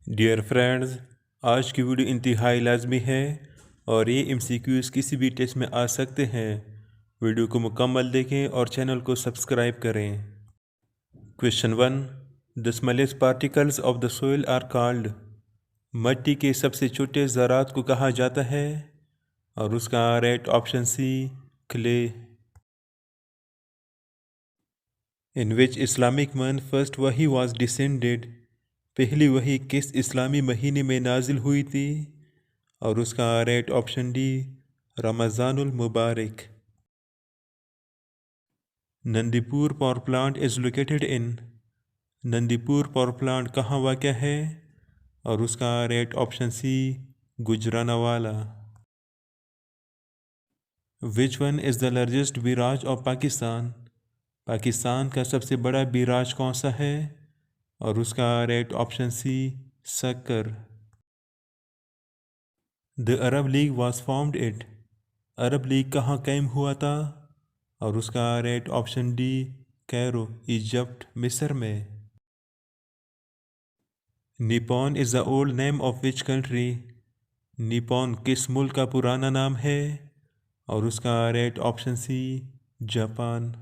Dear friends, आज की video इंतहाई लाजमी है और ये एमसीक्यूज़ किसी भी टेस्ट में आ सकते हैं। वीडियो को मुकम्मल देखें और चैनल को सब्सक्राइब करें। Question 1, the smallest particles of the soil are called. मिट्टी के सबसे छोटे ज़रात को कहा जाता है और उसका राइट ऑप्शन सी क्ले। इन विच इस्लामिक मंथ फर्स्ट वही वॉज डिसेंडेड। पहली वही किस इस्लामी महीने में नाजिल हुई थी और उसका right option D Ramzanul Mubarak. Nandipur power plant is located in. Nandipur power plant कहाँ वाक़ है और उसका right option C Gujranwala. Which one is the largest barrage of Pakistan. Pakistan का सबसे बड़ा बिराज कौन सा है और उसका right option C Sukkur. The Arab League was formed at. Arab League कहाँ कायम हुआ था और उसका right option D Cairo Egypt मिस्र में। Nippon is the old name of which country. Nippon किस मुल्क का पुराना नाम है और उसका right option C Japan.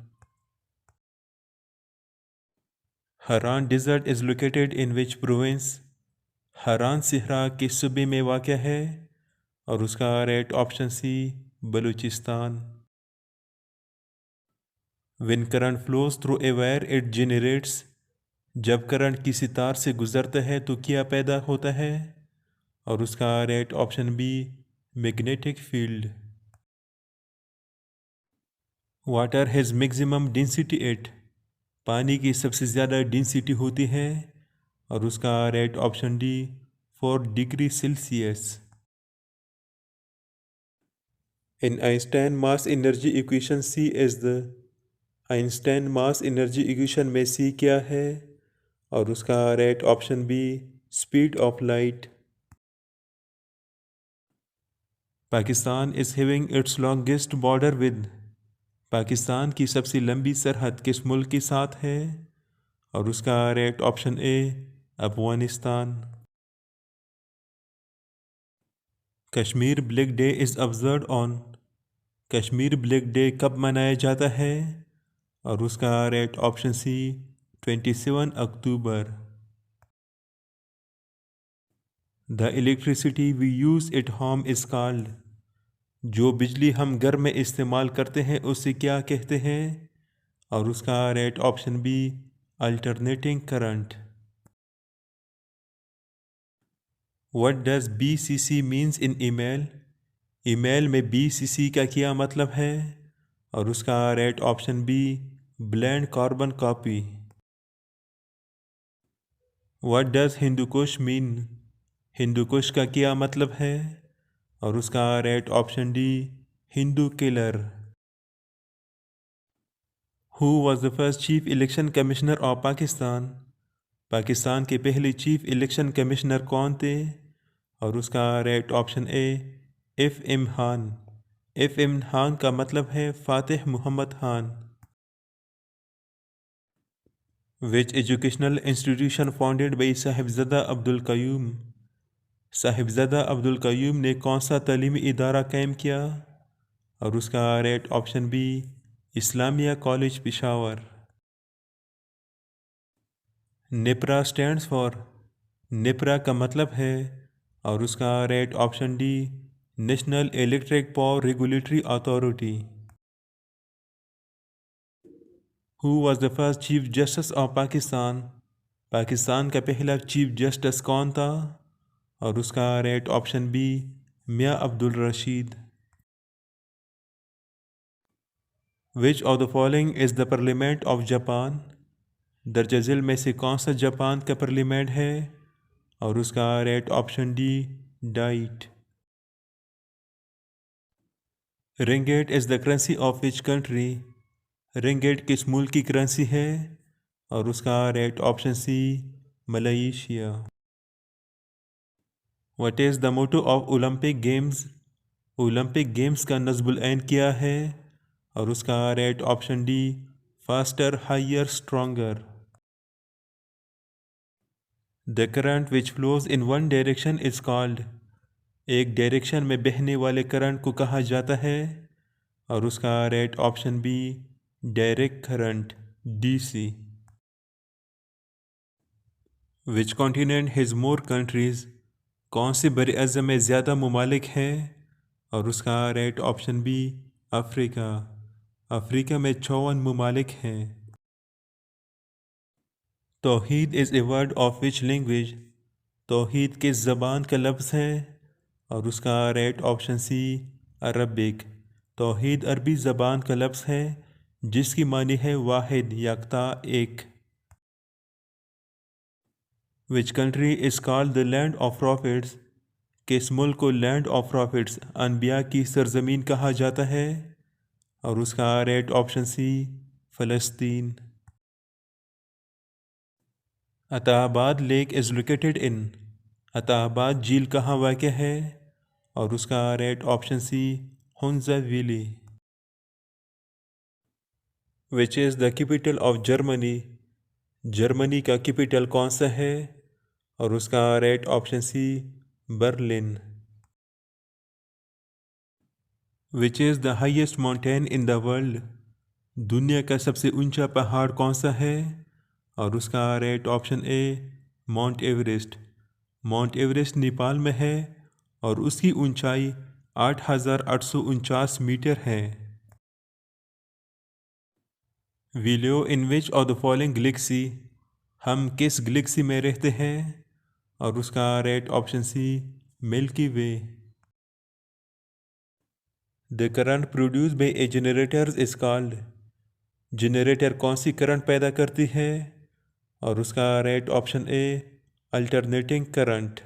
Kharan desert is located in which province. Kharan सिहरा किस सूबे में वाक़ है और उसका right option C Balochistan. When current flows through a wire it generates। जब करंट किसी तार से गुजरता है तो क्या पैदा होता है और उसका right option B magnetic field. Water has maximum density at. पानी की सबसे ज़्यादा डेंसिटी होती है और उसका right option D 4 degree Celsius. In Einstein mass energy equation C is the. Einstein mass energy equation में सी क्या है और उसका right option B speed of light. Pakistan is having its longest border with. Pakistan की सबसे लंबी सरहद किस मुल्क के साथ है और उसका right option A Afghanistan. Kashmir black day is observed on. Kashmir black day कब मनाया जाता है और उसका right option C 27 October. The electricity we use at home is called. जो बिजली हम घर में इस्तेमाल करते हैं उसे क्या कहते हैं और उसका right option B alternating current. What does BCC means in email. Email में BCC का क्या मतलब है और उसका right option B blind carbon copy. What does Hindu Kush mean. Hindu Kush का क्या मतलब है और उसका right option D Hindu killer. Who was the first chief election commissioner of Pakistan. Pakistan के पहले चीफ इलेक्शन कमिश्नर कौन थे और उसका right option A FM Khan. FM Khan का मतलब है Fatih Mohammad Khan. Which educational institution founded by Sahibzada Abdul Qayyum. Sahibzada Abdul Qayyum ने कौन सा तालीमी इदारा कायम किया और उसका right option B Islamia college Peshawar. NEPRA stands for. NEPRA का मतलब है और उसका right option D national electric power regulatory authority. Who was the first chief justice of Pakistan. Pakistan का पहला चीफ जस्टिस कौन था और उसका right option B Mian Abdul Rashid. Which of the following is the parliament of Japan. दर्ज झेल में से कौन सा जापान का पार्लियामेंट है और उसका right option D Diet. Ringgit is the currency of which country. Ringgit किस मुल्क की करेंसी है और उसका right option C Malaysia. What is the motto of Olympic games. Olympic games का नज़्बुल ऐन क्या है और उसका right option D faster higher stronger. The current which flows in one direction is called. एक डायरेक्शन में बहने वाले करंट को कहा जाता है, और उसका right option B direct current DC. Which continent has more countries. कौन से बड़े अज़म में ज़्यादा ममालिक हैं, और उसका right option B Africa. Africa में 54 ममालिक हैं। Tauheed is a word of which language. Tauheed किस ज़बान का लफ्ज़ है, और उसका राइट ऑप्शन सी अरबिक। तौहीद अरबी ज़बान का लफ्ज़ है जिसकी मानी है वाहिद यकता एक। Which country is called the land of profits. किस मुल्क को लैंड ऑफ प्रॉफिट्स अनबिया की सरजमीन कहा जाता है, और उसका राइट ऑप्शन सी फ़लस्तीन। Attabad lake is located in. Attabad झील कहाँ वाक़ है, और उसका right option C Hunza valley. Which is the capital of Germany. Germany का कैपिटल कौन सा है, और उसका right option C Berlin. Which is the highest mountain in the world. दुनिया का सबसे ऊंचा पहाड़ कौन सा है, और उसका right option A Mount Everest. Mount Everest Nepal में है, और उसकी ऊंचाई 8,849 मीटर है। We live in which of the following galaxy. हम किस गैलेक्सी में रहते हैं, और उसका right option C Milky Way. The current produce by a generator is called. Generator कौन सी करंट पैदा करती है, और उसका right option A alternating current.